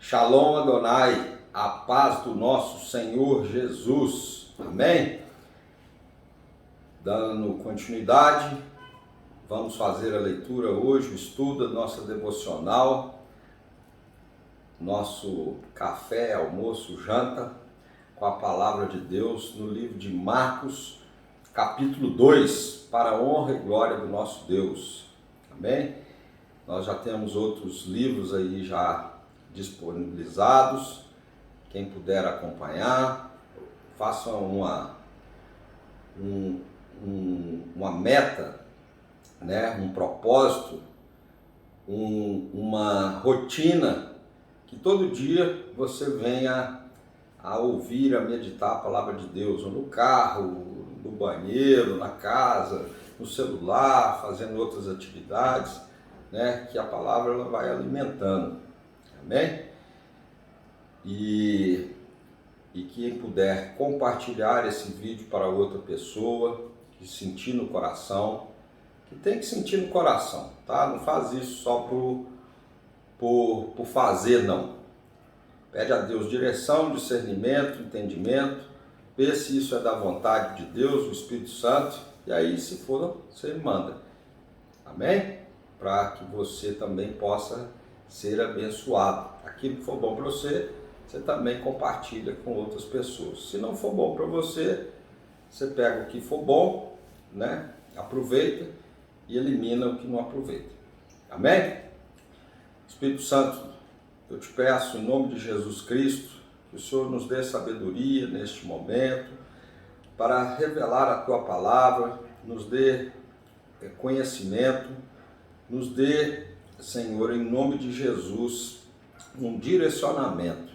Shalom Adonai, a paz do nosso Senhor Jesus. Amém? Dando continuidade, vamos fazer a leitura hoje, o estudo da nossa devocional, nosso café, almoço, janta, com a palavra de Deus no livro de Marcos, capítulo 2, para a honra e glória do nosso Deus. Amém? Nós já temos outros livros aí já disponibilizados. Quem puder acompanhar, faça uma meta, né? Um propósito, uma rotina, que todo dia você venha a ouvir, a meditar a palavra de Deus, ou no carro, no banheiro, na casa, no celular, fazendo outras atividades, né? Que a palavra ela vai alimentando. Amém? E quem puder compartilhar esse vídeo para outra pessoa que sentir no coração, que tem que sentir no coração, tá? Não faz isso só por fazer, não. Pede a Deus direção, discernimento, entendimento, vê se isso é da vontade de Deus, do Espírito Santo, e aí, se for, você manda. Amém? Para que você também possa ser abençoado. Aquilo que for bom para você, você também compartilha com outras pessoas. Se não for bom para você, você pega o que for bom, né? Aproveita e elimina o que não aproveita. Amém? Espírito Santo, eu te peço em nome de Jesus Cristo, que o Senhor nos dê sabedoria neste momento, para revelar a tua palavra, nos dê conhecimento, nos dê, Senhor, em nome de Jesus, um direcionamento.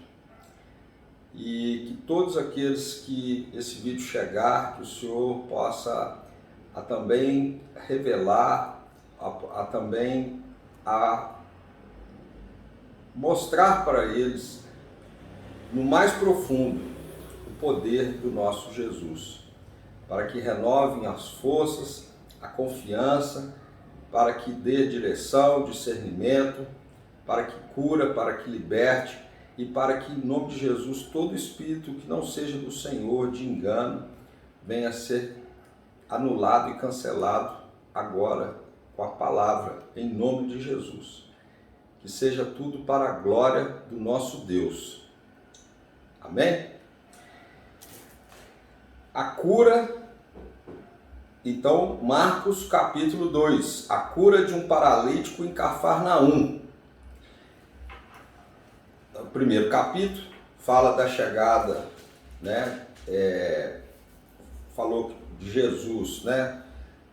E que todos aqueles que esse vídeo chegar, que o Senhor possa também revelar, também mostrar para eles, no mais profundo, o poder do nosso Jesus, para que renovem as forças, a confiança, para que dê direção, discernimento, para que cura, para que liberte e para que, em nome de Jesus, todo espírito que não seja do Senhor, de engano, venha a ser anulado e cancelado agora com a palavra, em nome de Jesus. Que seja tudo para a glória do nosso Deus. Amém? A cura. Então, Marcos capítulo 2, a cura de um paralítico em Cafarnaum. O primeiro capítulo fala da chegada, né? Falou de Jesus, né?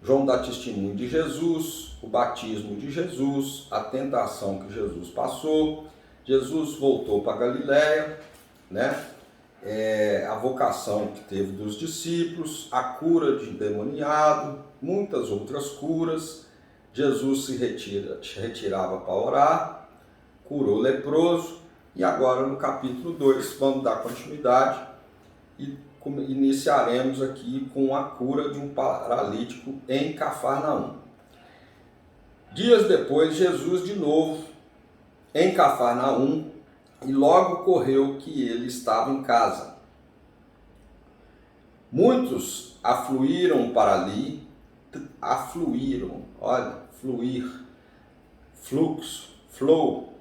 João dá testemunho de Jesus, o batismo de Jesus, a tentação que Jesus passou, Jesus voltou para Galiléia, né? A vocação que teve dos discípulos, a cura de endemoniado, muitas outras curas. Jesus se retirava para orar, curou o leproso, e agora no capítulo 2 vamos dar continuidade e iniciaremos aqui com a cura de um paralítico em Cafarnaum. Dias depois, Jesus de novo em Cafarnaum, e logo ocorreu que ele estava em casa. Muitos afluíram para ali, fluir, fluxo, flow,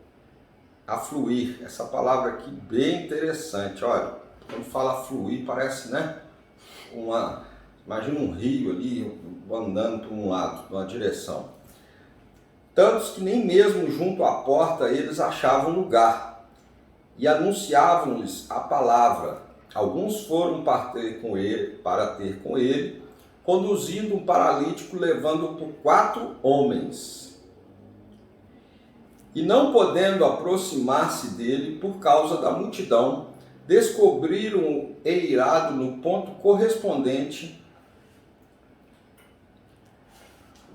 afluir. Essa palavra aqui bem interessante, olha, quando fala fluir parece, né? Imagina um rio ali andando para um lado, numa direção. Tantos que nem mesmo junto à porta eles achavam lugar. E anunciavam-lhes a palavra. Alguns foram para ter com ele, conduzindo um paralítico, levando-o por 4 homens. E não podendo aproximar-se dele por causa da multidão, descobriram-o eirado no ponto correspondente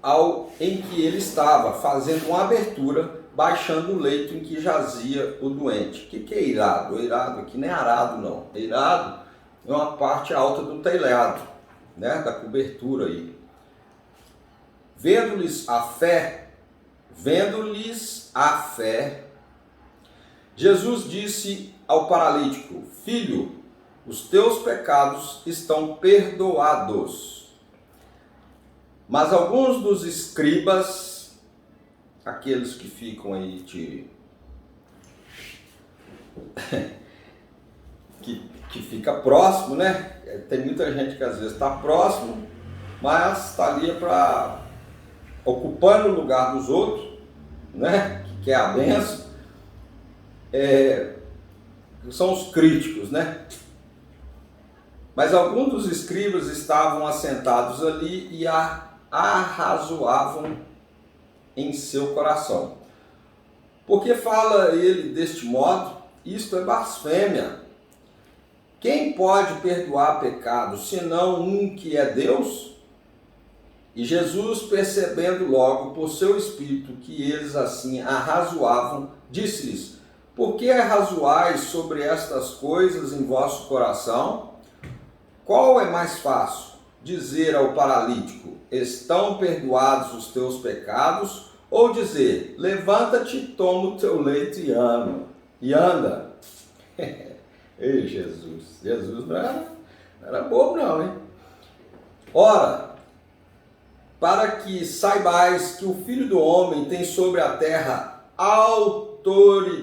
ao em que ele estava, fazendo uma abertura, baixando o leito em que jazia o doente. O que é eirado? Eirado aqui não é arado, não. Eirado é uma parte alta do telhado, né? Da cobertura aí. Vendo-lhes a fé, Jesus disse ao paralítico: filho, os teus pecados estão perdoados. Mas alguns dos escribas, aqueles que ficam aí que fica próximo, né? Tem muita gente que às vezes está próximo, mas está ali para ocupando o lugar dos outros, né? Que quer a bênção. São os críticos, né? Mas alguns dos escribas estavam assentados ali e arrazoavam em seu coração. Porque fala ele deste modo? Isto é blasfêmia. Quem pode perdoar pecados, senão um que é Deus? E Jesus, percebendo logo por seu espírito que eles assim arrazoavam, disse-lhes: por que arrazoais sobre estas coisas em vosso coração? Qual é mais fácil? Dizer ao paralítico: estão perdoados os teus pecados? Ou dizer: levanta-te, toma o teu leito e anda? Ei, Jesus não era bobo não, hein? Ora, para que saibais que o Filho do Homem tem sobre a terra autoridade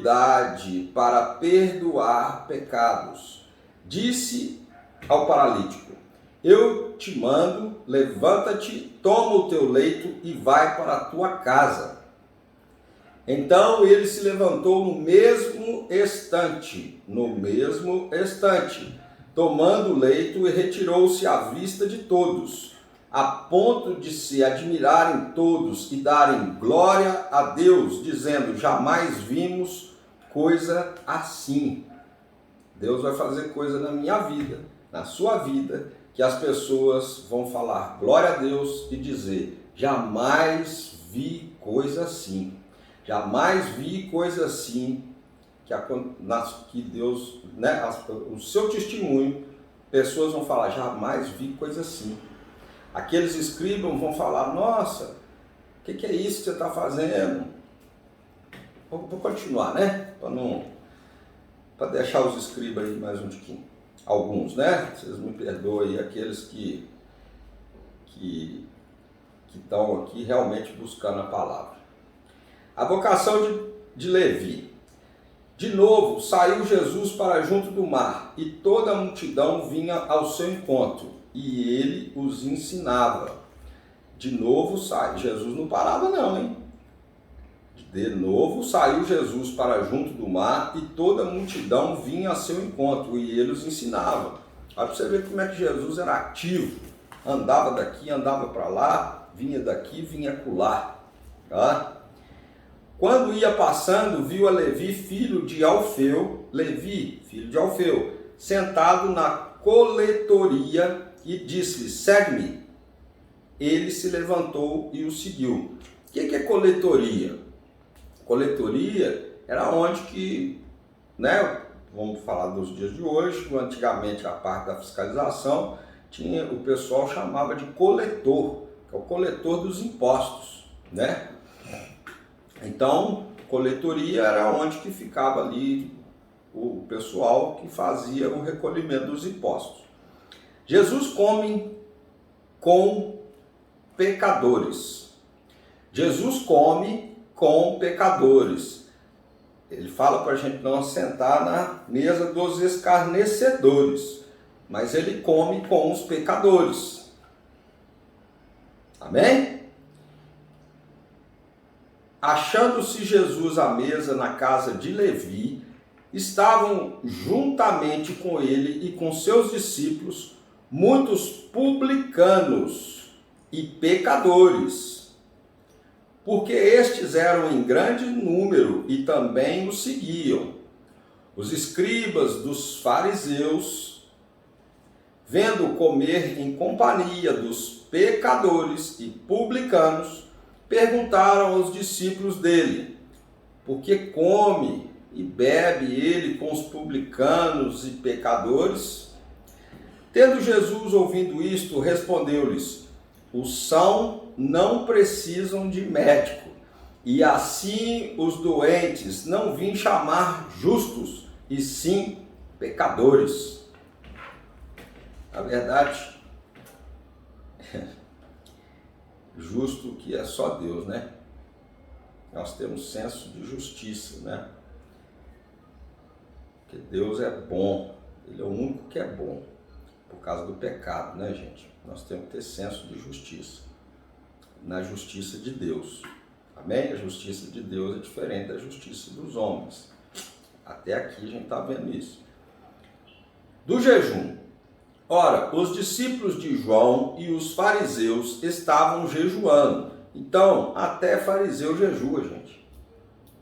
para perdoar pecados, disse ao paralítico: eu te mando, levanta-te, toma o teu leito e vai para a tua casa. Então ele se levantou no mesmo instante, tomando o leito, e retirou-se à vista de todos, a ponto de se admirarem todos e darem glória a Deus, dizendo: jamais vimos coisa assim. Deus vai fazer coisa na minha vida, na sua vida, que as pessoas vão falar glória a Deus e dizer: jamais vi coisa assim. Jamais vi coisa assim, que Deus, né, o seu testemunho, pessoas vão falar: jamais vi coisa assim. Aqueles escribas vão falar: nossa, o que é isso que você está fazendo? Vou continuar, né? Para deixar os escribas aí mais um tiquinho. Alguns, né? Vocês me perdoem, aqueles que estão aqui realmente buscando a palavra. A vocação de Levi. De novo, saiu Jesus para junto do mar, e toda a multidão vinha ao seu encontro, e ele os ensinava. De novo sai. Jesus não parava não, hein? De novo saiu Jesus para junto do mar, e toda a multidão vinha ao seu encontro, e ele os ensinava. Olha para você ver como é que Jesus era ativo. Andava daqui, andava para lá, vinha daqui, vinha acolá. Tá? Quando ia passando, viu a Levi, filho de Alfeu, sentado na coletoria, e disse-lhe: segue-me. Ele se levantou e o seguiu. O que é coletoria? Coletoria era onde que, né, vamos falar dos dias de hoje, antigamente a parte da fiscalização, o pessoal chamava de coletor, que é o coletor dos impostos, né? Então, coletoria era onde que ficava ali o pessoal que fazia o recolhimento dos impostos. Jesus come com pecadores. Jesus come com pecadores. Ele fala para a gente não sentar na mesa dos escarnecedores, mas ele come com os pecadores. Amém? Achando-se Jesus à mesa na casa de Levi, estavam juntamente com ele e com seus discípulos muitos publicanos e pecadores, porque estes eram em grande número e também o seguiam. Os escribas dos fariseus, vendo comer em companhia dos pecadores e publicanos, perguntaram aos discípulos dele: por que come e bebe ele com os publicanos e pecadores? Tendo Jesus ouvido isto, respondeu-lhes: os sãos não precisam de médico, E assim os doentes não vim chamar justos, e sim pecadores. Na verdade, justo que é só Deus, né? Nós temos senso de justiça, né? Porque Deus é bom, Ele é o único que é bom, por causa do pecado, né, gente? Nós temos que ter senso de justiça, na justiça de Deus. Amém? A justiça de Deus é diferente da justiça dos homens. Até aqui a gente está vendo isso. Do jejum. Ora, os discípulos de João e os fariseus estavam jejuando. Então, até fariseu jejua, gente.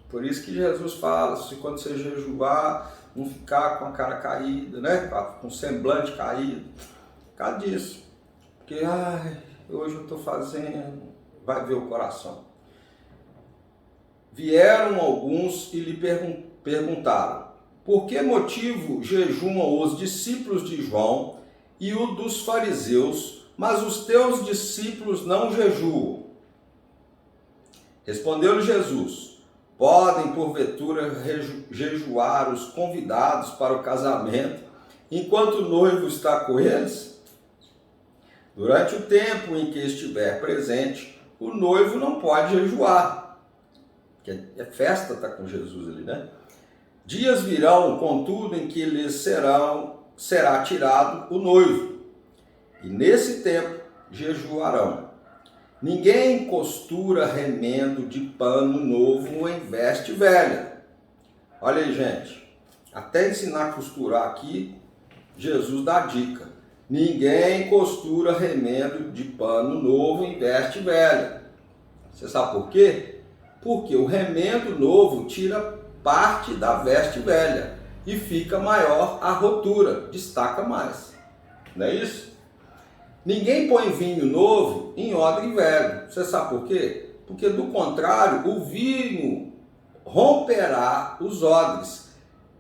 Por isso que Jesus fala, se quando você jejuar, não ficar com a cara caída, né? Com o semblante caído. Por causa disso. Porque, hoje eu estou fazendo, vai ver o coração. Vieram alguns e lhe perguntaram, por que motivo jejumam os discípulos de João e o dos fariseus, mas os teus discípulos não jejuam? Respondeu-lhe Jesus, podem porventura jejuar os convidados para o casamento, enquanto o noivo está com eles? Durante o tempo em que estiver presente, o noivo não pode jejuar. Que é festa, está com Jesus ali, né? Dias virão, contudo, em que lhes será tirado o noivo, e nesse tempo jejuarão. Ninguém costura remendo de pano novo em veste velha. Olha aí, gente, até ensinar a costurar aqui, Jesus dá dica. Ninguém costura remendo de pano novo em veste velha. Você sabe por quê? Porque o remendo novo tira parte da veste velha e fica maior a rotura, destaca mais. Não é isso? Ninguém põe vinho novo em odre velho. Você sabe por quê? Porque do contrário, o vinho romperá os odres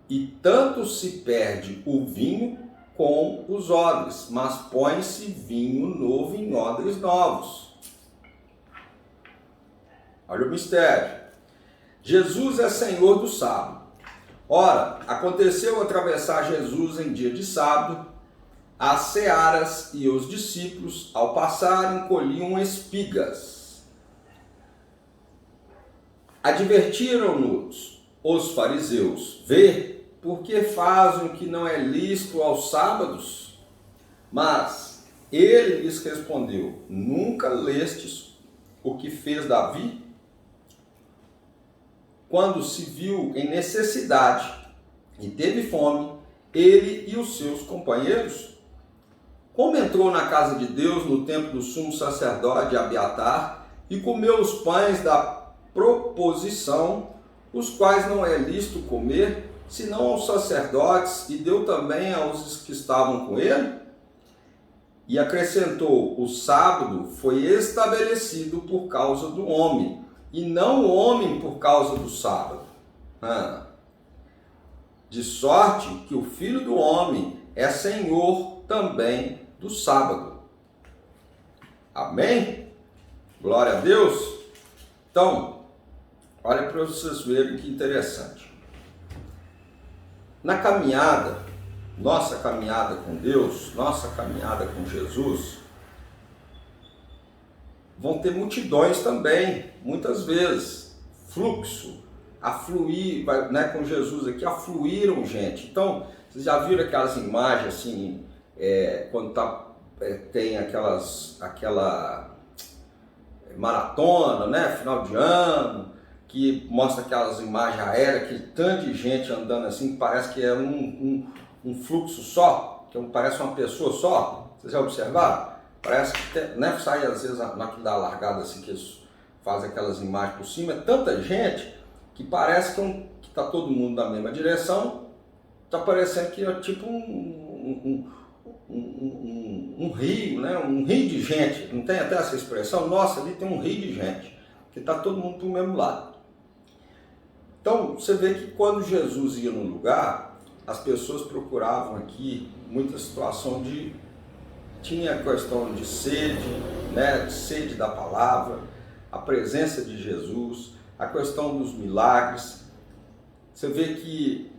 e tanto se perde o vinho com os odres, mas põe-se vinho novo em odres novos. Olha o mistério. Jesus é Senhor do sábado. Ora, aconteceu atravessar Jesus em dia de sábado as searas, e os discípulos, ao passarem, colhiam espigas. Advertiram-nos os fariseus, vê, porque fazem o que não é lícito aos sábados? Mas ele lhes respondeu, nunca lestes o que fez Davi? Quando se viu em necessidade e teve fome, ele e os seus companheiros? Como entrou na casa de Deus no tempo do sumo sacerdote Abiatar e comeu os pães da proposição, os quais não é lícito comer, senão aos sacerdotes, e deu também aos que estavam com ele? E acrescentou, o sábado foi estabelecido por causa do homem, e não o homem por causa do sábado. De sorte que o Filho do Homem é Senhor também do sábado. Amém? Glória a Deus. Então, olha para vocês verem que interessante. Na caminhada, nossa caminhada com Deus, nossa caminhada com Jesus, vão ter multidões também, muitas vezes, fluxo, afluir, né, com Jesus aqui, afluíram gente. Então, vocês já viram aquelas imagens assim, quando tem aquela maratona, né, final de ano, que mostra aquelas imagens aéreas, que tanto de gente andando assim, que parece que é um fluxo só, que parece uma pessoa só. Vocês já observaram? Parece que né, sai às vezes da largada assim, que eles fazem aquelas imagens por cima, é tanta gente que parece que está todo mundo na mesma direção, está parecendo que é tipo um rio, né? Um rio de gente, não tem até essa expressão? Nossa, ali tem um rio de gente, que está todo mundo para o mesmo lado. Então, você vê que quando Jesus ia num lugar, as pessoas procuravam aqui muita situação tinha a questão de sede, né? Sede da palavra, a presença de Jesus, a questão dos milagres. Você vê que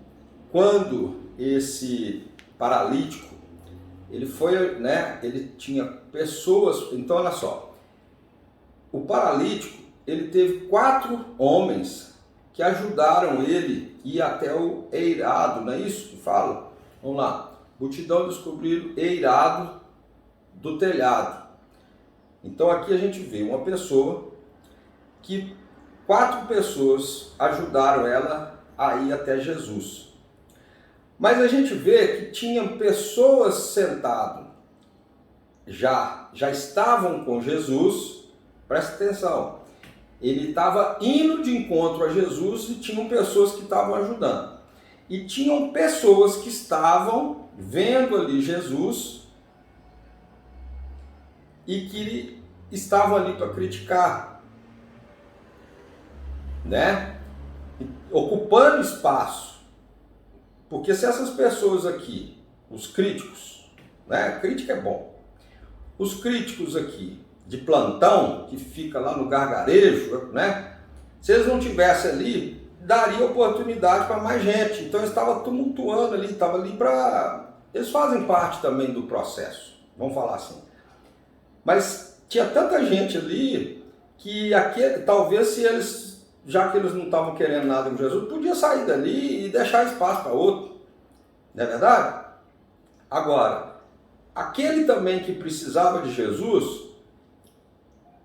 quando esse paralítico, ele foi, né, ele tinha pessoas, então olha só, o paralítico, ele teve 4 homens que ajudaram ele a ir até o eirado, não é isso que fala? Vamos lá, multidão descobriram eirado do telhado. Então aqui a gente vê uma pessoa que 4 pessoas ajudaram ela a ir até Jesus. Mas a gente vê que tinham pessoas sentadas, já estavam com Jesus, presta atenção, ele estava indo de encontro a Jesus e tinham pessoas que estavam ajudando. E tinham pessoas que estavam vendo ali Jesus e que estavam ali para criticar, né? Ocupando espaço. Porque se essas pessoas aqui, os críticos, né? Crítica é bom. Os críticos aqui de plantão, que fica lá no gargarejo, né? Se eles não tivessem ali, daria oportunidade para mais gente. Então eles estavam tumultuando ali, estavam ali para... Eles fazem parte também do processo, vamos falar assim. Mas tinha tanta gente ali que aquele, talvez se eles, já que eles não estavam querendo nada com Jesus, podia sair dali e deixar espaço para outro. Não é verdade? Agora, aquele também que precisava de Jesus,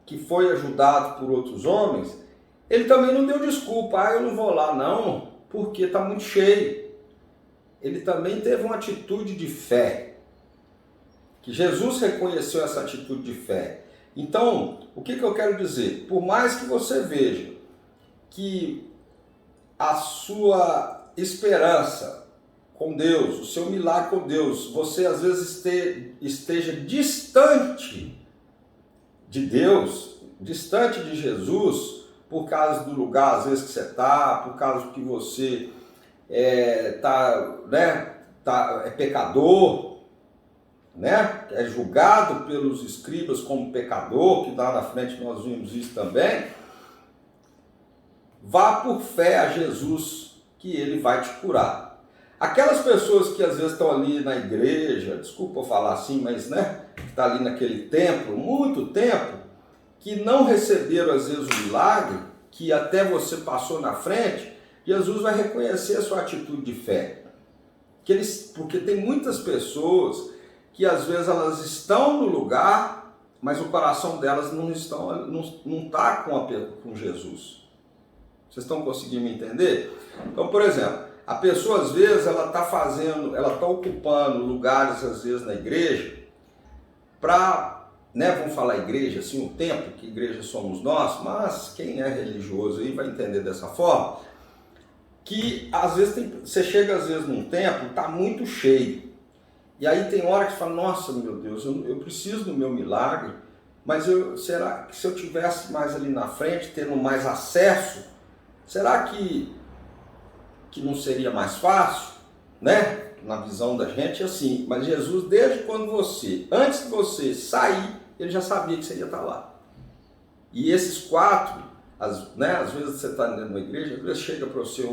que foi ajudado por outros homens, ele também não deu desculpa, eu não vou lá não, porque está muito cheio. Ele também teve uma atitude de fé, que Jesus reconheceu essa atitude de fé. Então, o que eu quero dizer? Por mais que você veja que a sua esperança com Deus, o seu milagre com Deus, você às vezes esteja distante de Deus, distante de Jesus, por causa do lugar às vezes que você está, por causa que você é pecador, né? É julgado pelos escribas como pecador, que lá na frente nós vimos isso também. Vá por fé a Jesus, que ele vai te curar. Aquelas pessoas que às vezes estão ali na igreja, desculpa eu falar assim, mas né, que está ali naquele templo, muito tempo, que não receberam às vezes o milagre, que até você passou na frente, Jesus vai reconhecer a sua atitude de fé. Porque tem muitas pessoas que às vezes elas estão no lugar, mas o coração delas não está com Jesus. Vocês estão conseguindo me entender? Então, por exemplo, a pessoa às vezes ela está ocupando lugares às vezes na igreja para, né, vamos falar igreja, assim, o templo, que igreja somos nós, mas quem é religioso aí vai entender dessa forma, que às vezes você chega às vezes num templo, está muito cheio. E aí tem hora que você fala, nossa, meu Deus, eu preciso do meu milagre, mas será que se eu tivesse mais ali na frente, tendo mais acesso, será que não seria mais fácil? Né? Na visão da gente, assim. Mas Jesus, desde quando antes de você sair, ele já sabia que você ia estar lá. E esses 4, às vezes você está dentro de uma igreja, às vezes chega para você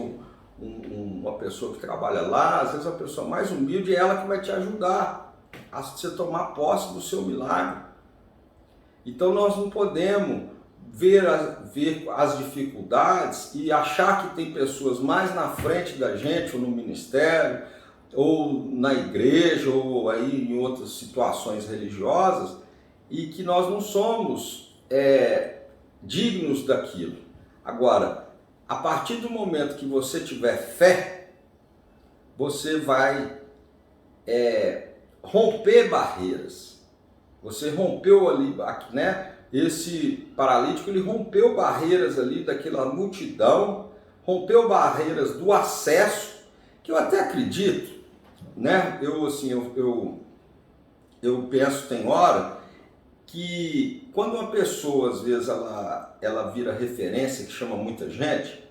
uma pessoa que trabalha lá, às vezes a pessoa mais humilde é ela que vai te ajudar a você tomar posse do seu milagre. Então nós não podemos ver as dificuldades e achar que tem pessoas mais na frente da gente, ou no ministério, ou na igreja, ou aí em outras situações religiosas, e que nós não somos dignos daquilo. Agora, a partir do momento que você tiver fé, você vai romper barreiras. Você rompeu ali, né? Esse paralítico, ele rompeu barreiras ali daquela multidão, rompeu barreiras do acesso, que eu até acredito, né? Eu penso, tem hora, que quando uma pessoa, às vezes, ela vira referência, que chama muita gente,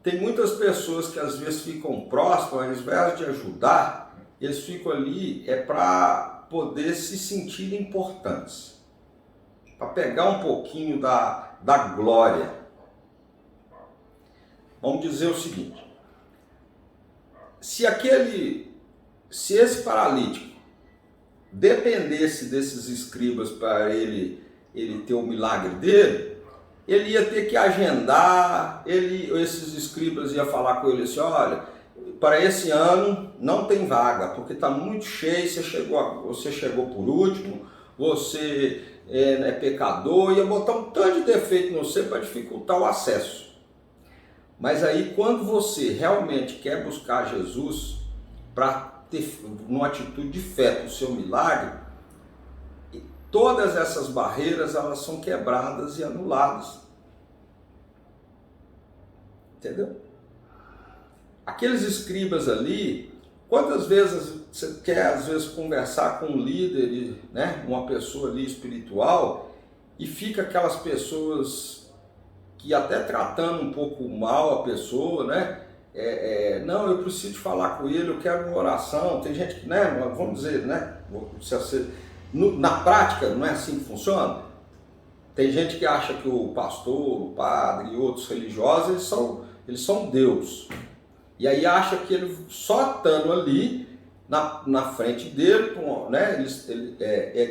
tem muitas pessoas que às vezes ficam próximas, ao invés de ajudar, eles ficam ali para poder se sentir importantes, para pegar um pouquinho da glória. vamos dizer o seguinte: se esse paralítico dependesse desses escribas para ele ter o milagre dele, ele ia ter que agendar, esses escribas iam falar com ele assim: olha, para esse ano não tem vaga, porque está muito cheio, você chegou por último, você é pecador, ia botar um tanto de defeito no você para dificultar o acesso. Mas aí, quando você realmente quer buscar Jesus para ter uma atitude de fé para o seu milagre, todas essas barreiras elas são quebradas e anuladas. Entendeu? Aqueles escribas ali, quantas vezes você quer às vezes conversar com um líder, né, uma pessoa ali espiritual, e fica aquelas pessoas que até tratando um pouco mal a pessoa, né? Não, eu preciso falar com ele, eu quero uma oração. Tem gente que, né, vamos dizer, né, na prática não é assim que funciona. Tem gente que acha que o pastor, o padre e outros religiosos, eles são Deus. E aí acha que ele só estando ali na frente dele, né,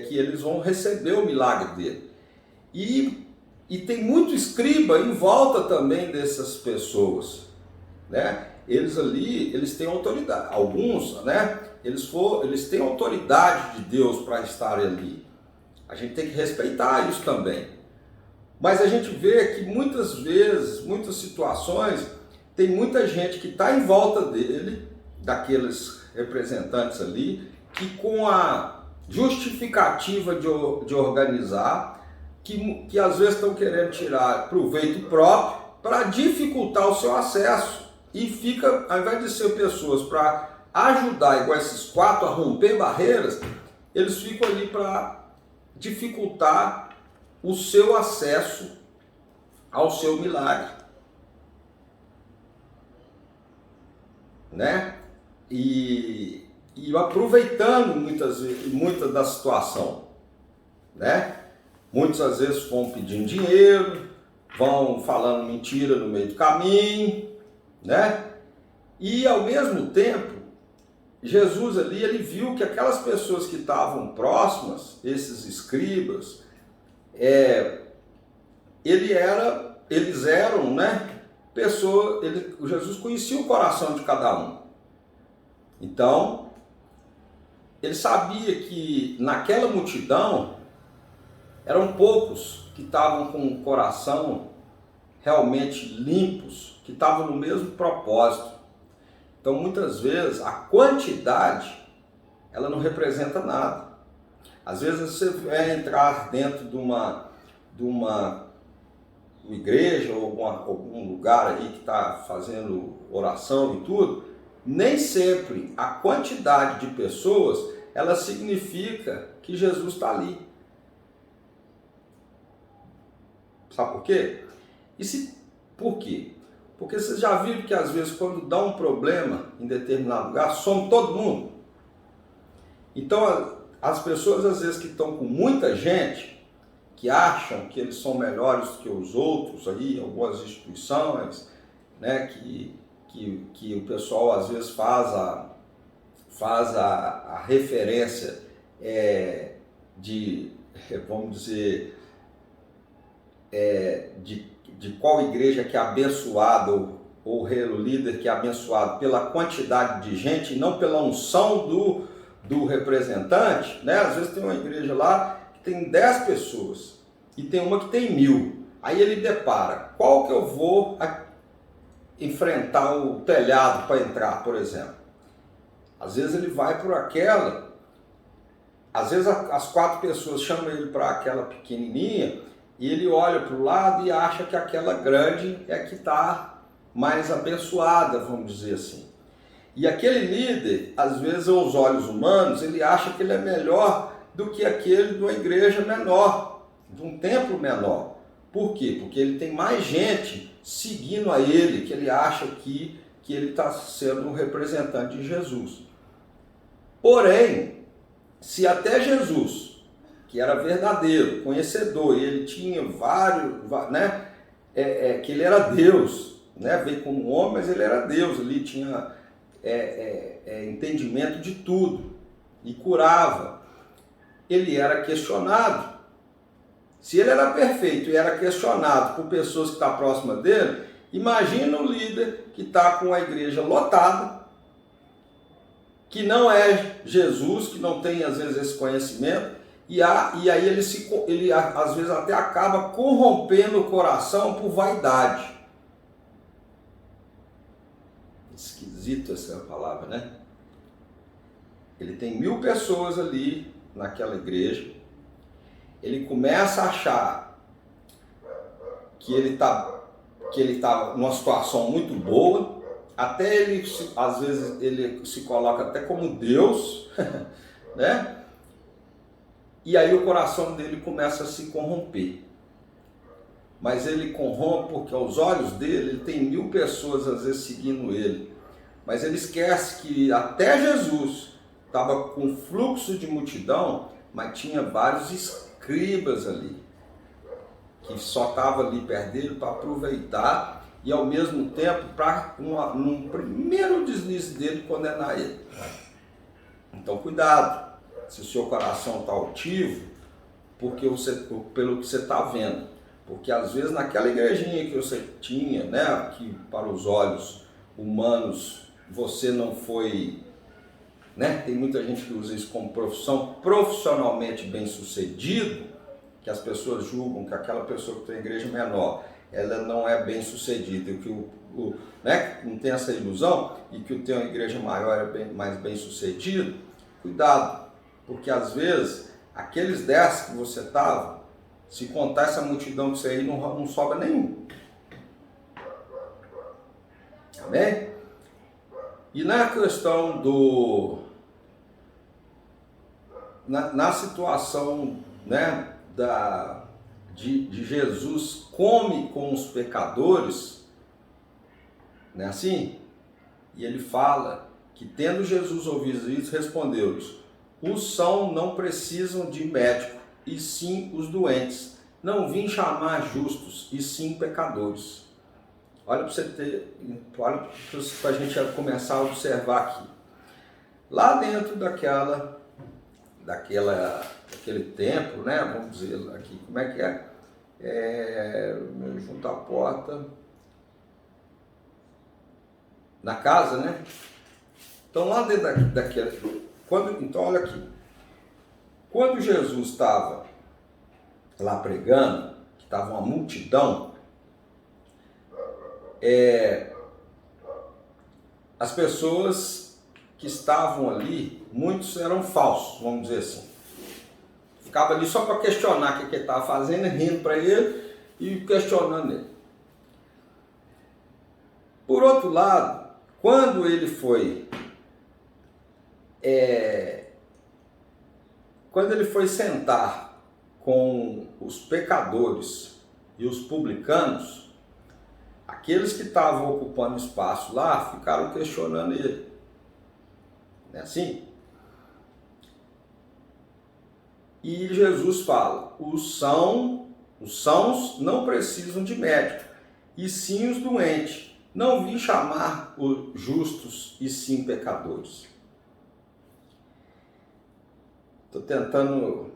que eles vão receber o milagre dele. E tem muito escriba em volta também dessas pessoas, né? Eles têm autoridade, alguns, né? Eles têm autoridade de Deus para estar ali. A gente tem que respeitar isso também. Mas a gente vê que muitas vezes, muitas situações, tem muita gente que está em volta dele, daqueles representantes ali, que com a justificativa de organizar, que às vezes estão querendo tirar proveito próprio para dificultar o seu acesso. E fica, ao invés de ser pessoas para ajudar, igual esses 4, a romper barreiras, eles ficam ali para dificultar o seu acesso ao seu milagre, né? E aproveitando muitas da situação, né? Muitas vezes vão pedindo dinheiro, vão falando mentira no meio do caminho, né? E ao mesmo tempo, Jesus ali, ele viu que aquelas pessoas que estavam próximas, esses escribas, eles eram, né, Jesus conhecia o coração de cada um. Então, ele sabia que naquela multidão eram poucos que estavam com o coração realmente limpos, que estavam no mesmo propósito. Então, muitas vezes, a quantidade, ela não representa nada. Às vezes você vai entrar dentro de uma igreja ou algum lugar aí que está fazendo oração e tudo, nem sempre a quantidade de pessoas, ela significa que Jesus está ali. Sabe por quê? Por quê? Porque vocês já viram que às vezes quando dá um problema em determinado lugar, some todo mundo. Então as pessoas às vezes que estão com muita gente, que acham que eles são melhores que os outros aí, algumas instituições, né, que o pessoal às vezes faz a referência vamos dizer, de qual igreja que é abençoada, ou o líder que é abençoado pela quantidade de gente, e não pela unção do representante, né? Às vezes tem uma igreja lá que tem 10 pessoas e tem uma que tem 1000. Aí ele depara, qual que eu vou enfrentar o telhado para entrar, por exemplo? Às vezes ele vai por aquela, às vezes as 4 pessoas chamam ele para aquela pequenininha, e ele olha para o lado e acha que aquela grande é que está mais abençoada, vamos dizer assim. E aquele líder, às vezes aos olhos humanos, ele acha que ele é melhor do que aquele de uma igreja menor, de um templo menor. Por quê? Porque ele tem mais gente seguindo a ele, que ele acha que ele está sendo um representante de Jesus. Porém, se até Jesus, que era verdadeiro, conhecedor, e ele tinha vários, né, que ele era Deus, né? Veio como homem, mas ele era Deus, ele tinha entendimento de tudo e curava. Ele era questionado. Se ele era perfeito e era questionado por pessoas que estão próximas dele, imagina o líder que está com a igreja lotada, que não é Jesus, que não tem às vezes esse conhecimento, e aí ele às vezes até acaba corrompendo o coração por vaidade. Esquisito essa palavra, né? Ele tem 1000 pessoas ali naquela igreja, ele começa a achar que ele tá numa situação muito boa, até ele, às vezes, ele se coloca até como Deus, né? E aí o coração dele começa a se corromper. Mas ele corrompe porque aos olhos dele, ele tem 1000 pessoas às vezes seguindo ele. Mas ele esquece que até Jesus estava com fluxo de multidão, mas tinha vários escribas ali, que só estavam ali perto dele para aproveitar e ao mesmo tempo para, num primeiro deslize dele, condenar ele. Então cuidado, se o seu coração está altivo, pelo que você está vendo. Porque às vezes naquela igrejinha que você tinha, né, que para os olhos humanos você não foi, né, tem muita gente que usa isso como profissão, profissionalmente bem sucedido, que as pessoas julgam que aquela pessoa que tem igreja menor, ela não é bem sucedida, e que né, não tem essa ilusão, e que o ter uma igreja maior é mais bem sucedido. Cuidado, porque às vezes aqueles 10 que você estava, se contar essa multidão que você aí, não sobra nenhum. Amém? E na questão na situação, né, de Jesus come com os pecadores, não é assim? E ele fala que, tendo Jesus ouvido isso, respondeu-lhes: os sãos não precisam de médico, e sim os doentes. Não vim chamar justos, e sim pecadores. Olha para a gente começar a observar aqui. Lá dentro daquele templo, né? Vamos dizer aqui, como é que é? Junto à porta, na casa, né? Então lá dentro daquele, então olha aqui, quando Jesus estava lá pregando, que estava uma multidão, as pessoas que estavam ali, muitos eram falsos, vamos dizer assim. Ficava ali só para questionar o que ele estava fazendo, rindo para ele e questionando ele. Por outro lado, quando ele foi sentar com os pecadores e os publicanos, aqueles que estavam ocupando espaço lá ficaram questionando ele. Não é assim? E Jesus fala: os sãos não precisam de médico, e sim os doentes. Não vim chamar os justos, e sim pecadores. Estou tentando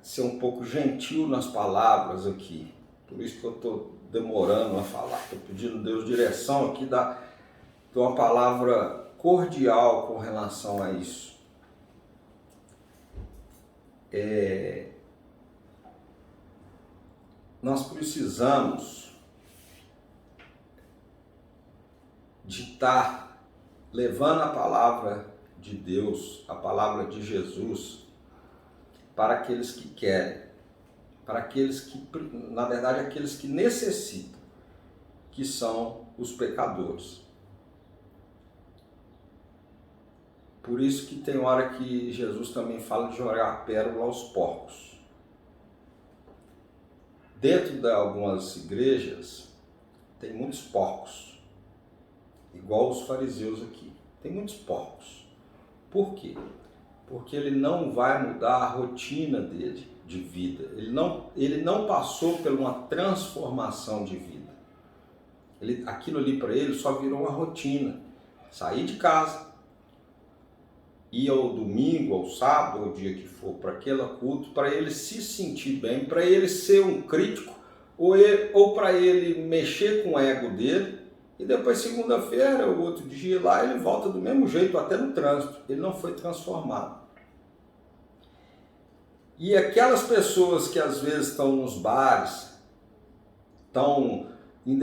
ser um pouco gentil nas palavras aqui. Por isso que eu estou demorando a falar. Estou pedindo a Deus direção aqui, de uma palavra cordial com relação a isso. Nós precisamos de estar levando a palavra de Deus, a palavra de Jesus, para aqueles que querem, para aqueles que, na verdade, aqueles que necessitam, que são os pecadores. Por isso que tem hora que Jesus também fala de jogar pérola aos porcos. Dentro de algumas igrejas, tem muitos porcos, igual os fariseus aqui. Tem muitos porcos. Por quê? Porque ele não vai mudar a rotina dele. de vida. Ele não passou por uma transformação de vida. Aquilo ali para ele só virou uma rotina. Sair de casa, ir ao domingo, ao sábado, ao dia que for, para aquele culto, para ele se sentir bem, para ele ser um crítico, ou para ele mexer com o ego dele, e depois segunda-feira, o outro dia lá, ele volta do mesmo jeito, até no trânsito. Ele não foi transformado. E aquelas pessoas que às vezes estão nos bares, estão em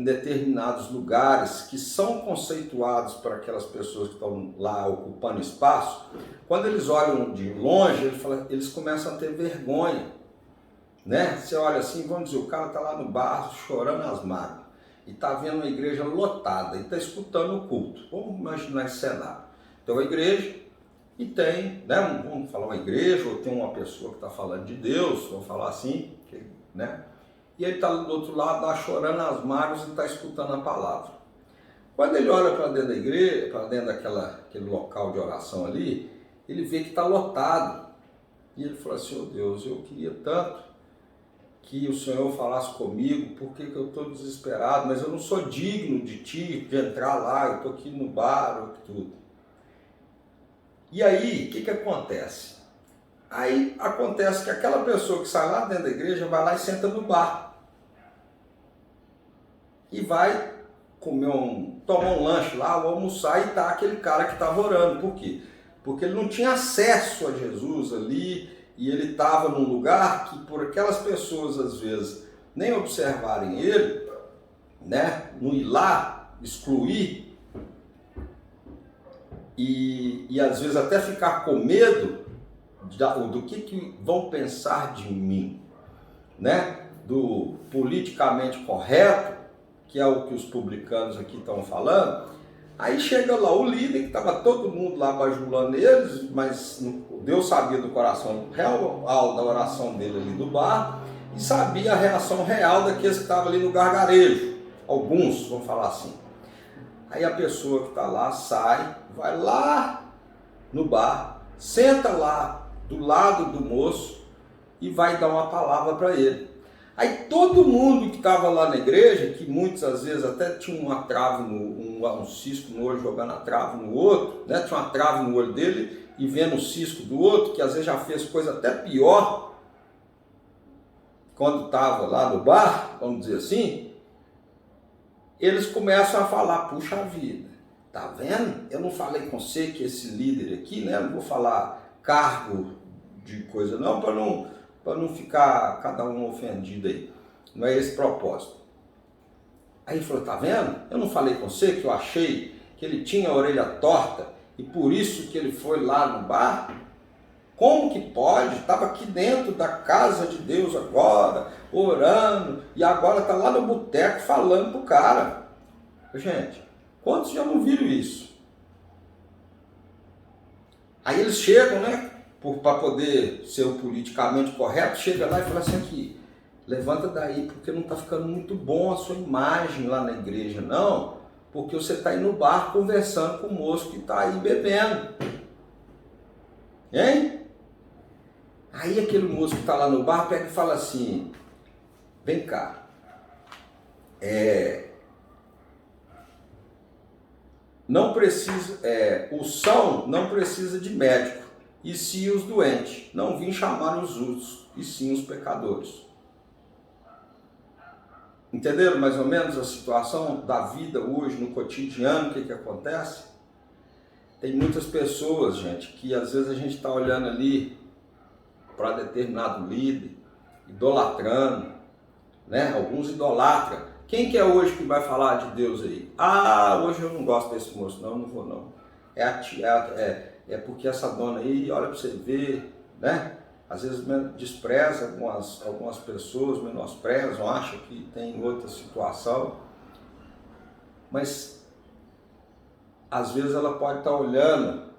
determinados lugares que são conceituados para aquelas pessoas que estão lá ocupando espaço, quando eles olham de longe, eles começam a ter vergonha, né? Você olha assim, vamos dizer, o cara está lá no bar chorando as mágoas e está vendo uma igreja lotada e está escutando o culto. Vamos imaginar esse cenário. Então a igreja, e tem, né? Vamos falar uma igreja, ou tem uma pessoa que está falando de Deus, vamos falar assim, né? E ele está do outro lado, lá chorando as mágoas e está escutando a palavra. Quando ele olha para dentro da igreja, para dentro daquele local de oração ali, ele vê que está lotado. E ele fala assim, oh Deus, eu queria tanto que o Senhor falasse comigo, porque eu estou desesperado, mas eu não sou digno de ti, de entrar lá, eu estou aqui no bar, tudo. E aí, o que acontece? Aí acontece que aquela pessoa que sai lá dentro da igreja vai lá e senta no bar. E vai tomar um lanche lá, ou almoçar, e tá aquele cara que estava orando. Por quê? Porque ele não tinha acesso a Jesus ali, e ele estava num lugar que, por aquelas pessoas, às vezes, nem observarem ele, né? Não ir lá, excluir, e às vezes até ficar com medo do que vão pensar de mim, né? Do politicamente correto, que é o que os publicanos aqui estão falando. Aí chega lá o líder, que estava todo mundo lá bajulando eles, mas Deus sabia do coração real da oração dele ali do bar, e sabia a reação real daqueles que estavam ali no gargarejo, alguns, vamos falar assim. Aí a pessoa que está lá sai, vai lá no bar, senta lá do lado do moço e vai dar uma palavra para ele. Aí todo mundo que estava lá na igreja, que muitas às vezes até tinha uma trave, um cisco no olho jogando a trave no outro, né? Tinha uma trave no olho dele e vendo o cisco do outro, que às vezes já fez coisa até pior quando estava lá no bar, vamos dizer assim, eles começam a falar, puxa vida, tá vendo? Eu não falei com você que esse líder aqui, né? Não vou falar cargo de coisa não, para não ficar cada um ofendido aí. Não é esse o propósito. Aí ele falou, tá vendo? Eu não falei com você que eu achei que ele tinha a orelha torta e por isso que ele foi lá no bar? Como que pode? Estava aqui dentro da casa de Deus agora, orando, e agora está lá no boteco falando pro cara. Gente, quantos já não viram isso? Aí eles chegam, né? Para poder ser o politicamente correto, chega lá e fala assim aqui, levanta daí, porque não está ficando muito bom a sua imagem lá na igreja, não, porque você está aí no bar conversando com o moço que está aí bebendo. Hein? Aí aquele moço que está lá no bar pega e fala assim, vem cá, não precisa, o são não precisa de médico, e sim os doentes, não vim chamar os justos, e sim os pecadores. Entenderam mais ou menos a situação da vida hoje, no cotidiano, o que acontece? Tem muitas pessoas, gente, que às vezes a gente está olhando ali para determinado líder, idolatrando, né? Alguns idolatram. Quem que é hoje que vai falar de Deus aí? Ah, hoje eu não gosto desse moço, não vou não. É porque essa dona aí, olha para você ver, né? Às vezes despreza algumas pessoas, menosprezam, acham que tem outra situação, mas às vezes ela pode estar olhando,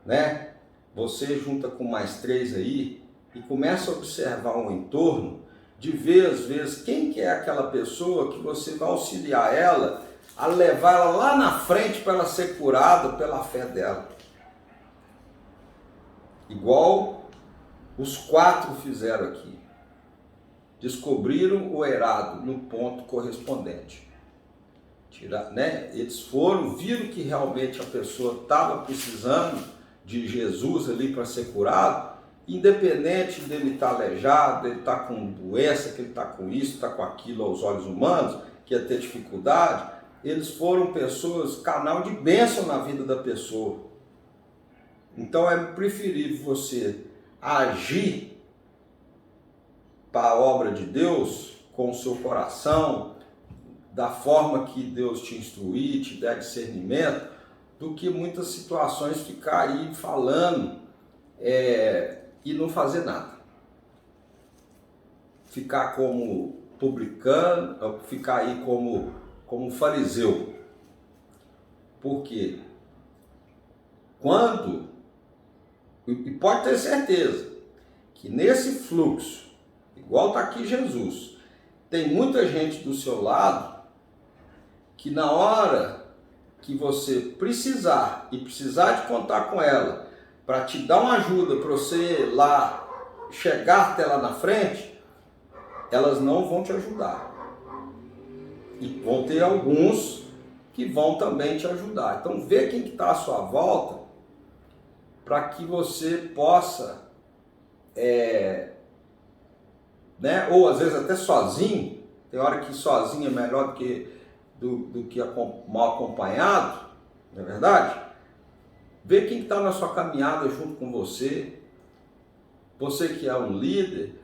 né? Você junta com mais 3 aí e começa a observar um entorno, de ver às vezes quem que é aquela pessoa que você vai auxiliar ela a levar ela lá na frente para ela ser curada pela fé dela. Igual os 4 fizeram aqui? Descobriram o errado no ponto correspondente. Eles foram, viram que realmente a pessoa estava precisando de Jesus ali para ser curado, independente dele estar aleijado, dele estar com doença, que ele está com isso, está com aquilo aos olhos humanos, que ia ter dificuldade, eles foram pessoas, canal de bênção na vida da pessoa. Então é preferível você agir para a obra de Deus com o seu coração, da forma que Deus te instruir, te der discernimento, do que muitas situações ficar aí falando e não fazer nada. Ficar como publicano, ficar aí como fariseu. Por quê? E pode ter certeza que nesse fluxo, igual está aqui Jesus, tem muita gente do seu lado que na hora que você precisar de contar com ela para te dar uma ajuda para você lá chegar até lá na frente, elas não vão te ajudar. E vão ter alguns que vão também te ajudar. Então vê quem que está à sua volta para que você possa, ou às vezes até sozinho, tem hora que sozinho é melhor do que mal acompanhado, não é verdade? Vê quem está na sua caminhada junto com você, você que é um líder,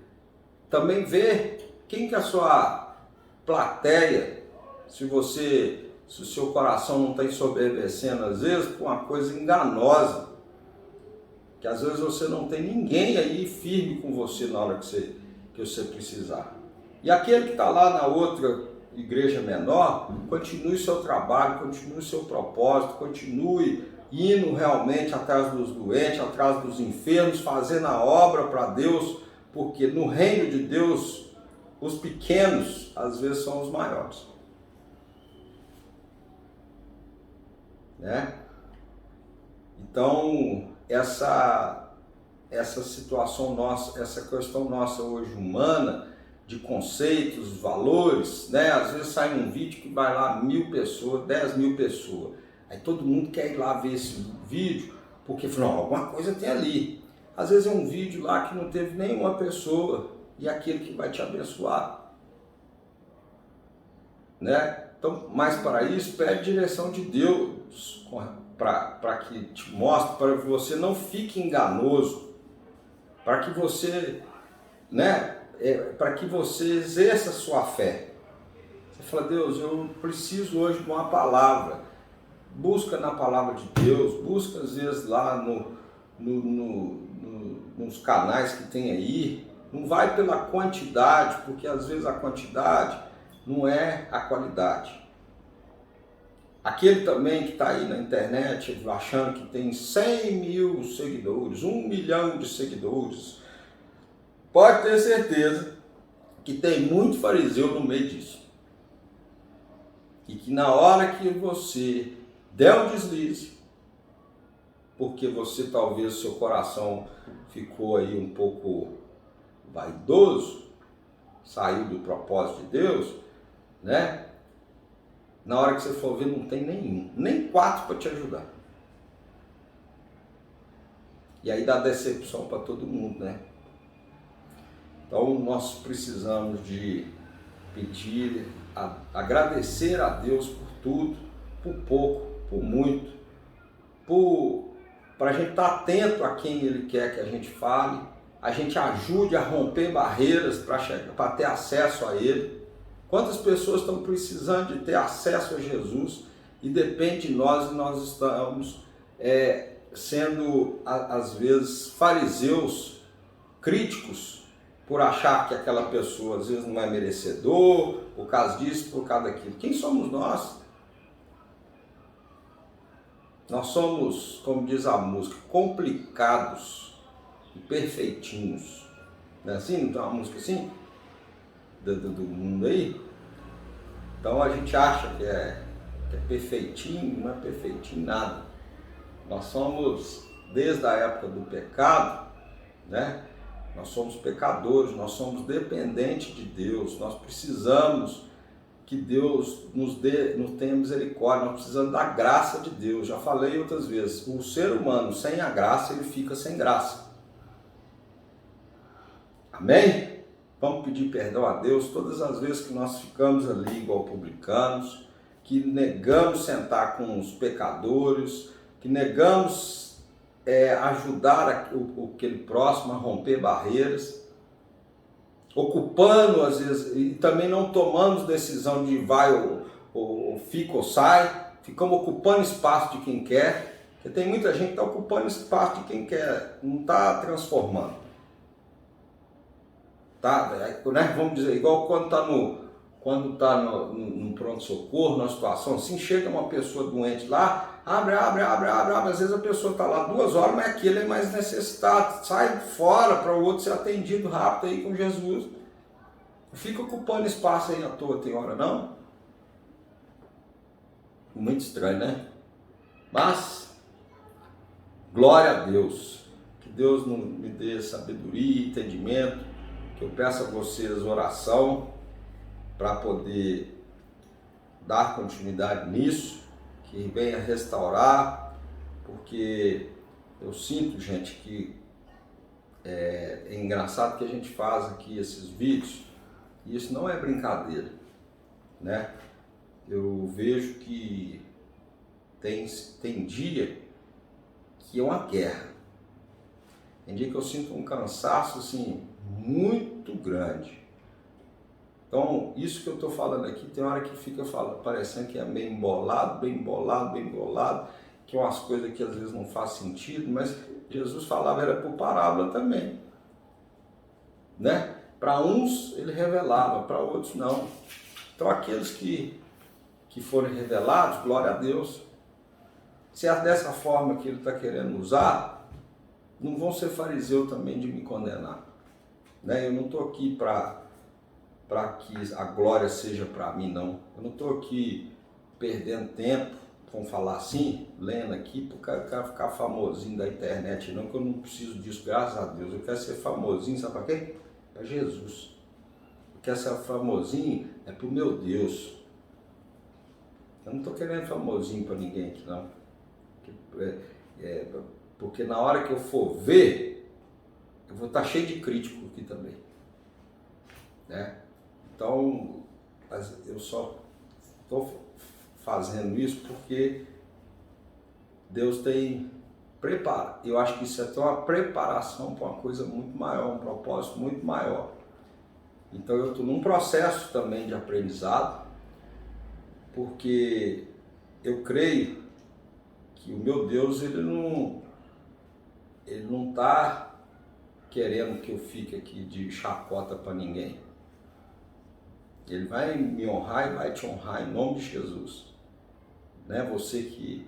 também vê quem que é a sua plateia, se o seu coração não está ensoberbecendo, às vezes, com uma coisa enganosa, que às vezes você não tem ninguém aí firme com você na hora que você precisar. E aquele que está lá na outra igreja menor, continue seu trabalho, continue seu propósito, continue indo realmente atrás dos doentes, atrás dos enfermos, fazendo a obra para Deus, porque no reino de Deus, os pequenos às vezes são os maiores. Então, essa situação nossa, essa questão nossa hoje humana, de conceitos, valores, às vezes sai um vídeo que vai lá 1.000 pessoas, 10.000 pessoas, aí todo mundo quer ir lá ver esse vídeo, porque não, alguma coisa tem ali. Às vezes é um vídeo lá que não teve nenhuma pessoa, e é aquele que vai te abençoar. Então, mas para isso, pede direção de Deus, para que te mostre, para que você não fique enganoso, para que você, para que você exerça a sua fé. Você fala, Deus, eu preciso hoje de uma palavra. Busca na palavra de Deus, busca às vezes lá nos canais que tem aí. Não vai pela quantidade, porque às vezes a quantidade não é a qualidade. Aquele também que está aí na internet achando que tem 100.000 seguidores, 1 milhão de seguidores, pode ter certeza que tem muito fariseu no meio disso. E que na hora que você der um deslize, porque você talvez seu coração ficou aí um pouco vaidoso, saiu do propósito de Deus, na hora que você for ver não tem nenhum, nem 4 para te ajudar. E aí dá decepção para todo mundo, Então nós precisamos de pedir, agradecer a Deus por tudo, por pouco, por muito, para a gente estar atento a quem Ele quer que a gente fale, a gente ajude a romper barreiras para ter acesso a Ele. Quantas pessoas estão precisando de ter acesso a Jesus e depende de nós, e nós estamos sendo, às vezes, fariseus críticos por achar que aquela pessoa, às vezes, não é merecedor, por causa disso, por causa daquilo. Quem somos nós? Nós somos, como diz a música, complicados e perfeitinhos. Não é assim? Não tem uma música assim? Do mundo aí? Então a gente acha que é perfeitinho, não é perfeitinho nada. Nós somos, desde a época do pecado, Nós somos pecadores, nós somos dependentes de Deus, nós precisamos que Deus nos tenha misericórdia, nós precisamos da graça de Deus. Já falei outras vezes, o ser humano sem a graça, ele fica sem graça. Amém? Vamos pedir perdão a Deus todas as vezes que nós ficamos ali igual publicanos, que negamos sentar com os pecadores, que negamos ajudar aquele próximo a romper barreiras, ocupando às vezes, e também não tomamos decisão de vai ou fica ou sai, ficamos ocupando espaço de quem quer, porque tem muita gente que está ocupando espaço de quem quer, não está transformando. Tá? Né? Vamos dizer, igual quando está no pronto-socorro, numa situação assim, chega uma pessoa doente lá, abre, às vezes a pessoa está lá 2 horas, mas aquele é mais necessitado, sai fora para o outro ser atendido rápido aí com Jesus. Fica ocupando espaço aí à toa, tem hora não? Muito estranho, né? Mas, glória a Deus, que Deus me dê sabedoria e entendimento, que eu peço a vocês oração para poder dar continuidade nisso, que venha restaurar, porque eu sinto, gente, que é engraçado que a gente faz aqui esses vídeos, e isso não é brincadeira, né? Eu vejo que tem dia que é uma guerra, tem dia que eu sinto um cansaço assim, muito grande. Então, isso que eu estou falando aqui, tem hora que fica parecendo que é meio embolado, que é umas coisas que às vezes não faz sentido, mas Jesus falava era por parábola também, né? Para uns ele revelava, para outros não. Então, aqueles que forem revelados, glória a Deus. Se é dessa forma que ele está querendo usar, não vão ser fariseu também de me condenar, né? Eu não estou aqui para que a glória seja para mim, não. Eu não estou aqui perdendo tempo, vamos falar assim, lendo aqui, porque eu quero ficar famosinho da internet, não, que eu não preciso disso, graças a Deus. Eu quero ser famosinho, sabe para quê? Para Jesus. Eu quero ser famosinho, é para o meu Deus. Eu não estou querendo famosinho para ninguém aqui, não. Porque na hora que eu for ver, eu vou estar cheio de crítico aqui também, né? Então, eu só estou fazendo isso porque Deus tem preparado. Eu acho que isso é até uma preparação para uma coisa muito maior, um propósito muito maior. Então, eu estou num processo também de aprendizado, porque eu creio que o meu Deus, ele não está querendo que eu fique aqui de chacota para ninguém. Ele vai me honrar e vai te honrar em nome de Jesus, né? Você que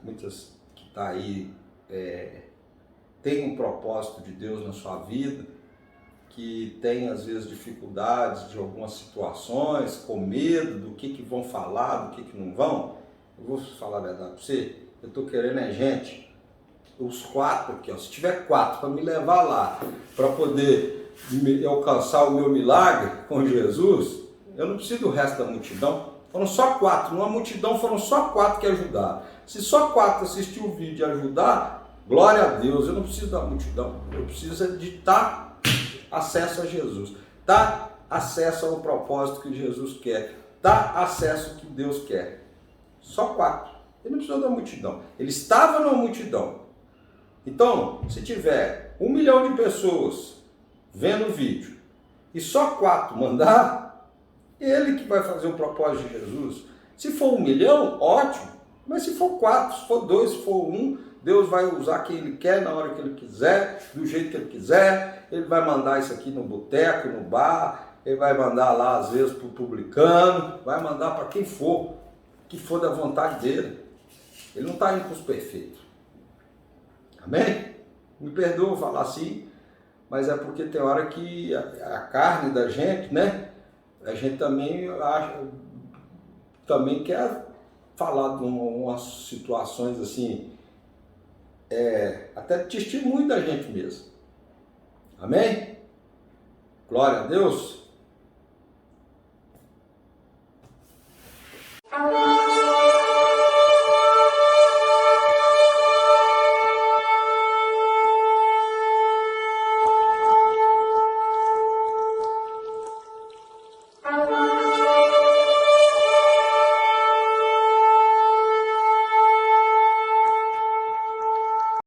muitas que está aí tem um propósito de Deus na sua vida, que tem às vezes dificuldades de algumas situações, com medo do que vão falar, do que não vão. Eu vou falar a verdade para você, eu estou querendo gente, os 4 aqui, ó, se tiver 4 para me levar lá, para poder alcançar o meu milagre com Jesus, eu não preciso do resto da multidão. Foram só 4, numa multidão foram só 4 que ajudaram. Se só 4 assistir o vídeo e ajudar, glória a Deus, eu não preciso da multidão, eu preciso de dar acesso a Jesus, dar acesso ao propósito que Jesus quer, dar acesso ao que Deus quer. Só 4, ele não precisou da multidão, ele estava numa multidão. Então, se tiver 1 milhão de pessoas vendo o vídeo e só 4 mandar, ele que vai fazer o propósito de Jesus. Se for 1 milhão, ótimo, mas se for 4, se for 2, se for 1, Deus vai usar quem ele quer, na hora que ele quiser, do jeito que ele quiser. Ele vai mandar isso aqui no boteco, no bar, ele vai mandar lá às vezes para o publicano, vai mandar para quem for, que for da vontade dele. Ele não está indo para os perfeitos. Amém? Me perdoa falar assim, mas é porque tem hora que a carne da gente, né? A gente também quer falar de umas situações assim, até testemunho da gente mesmo. Amém? Glória a Deus.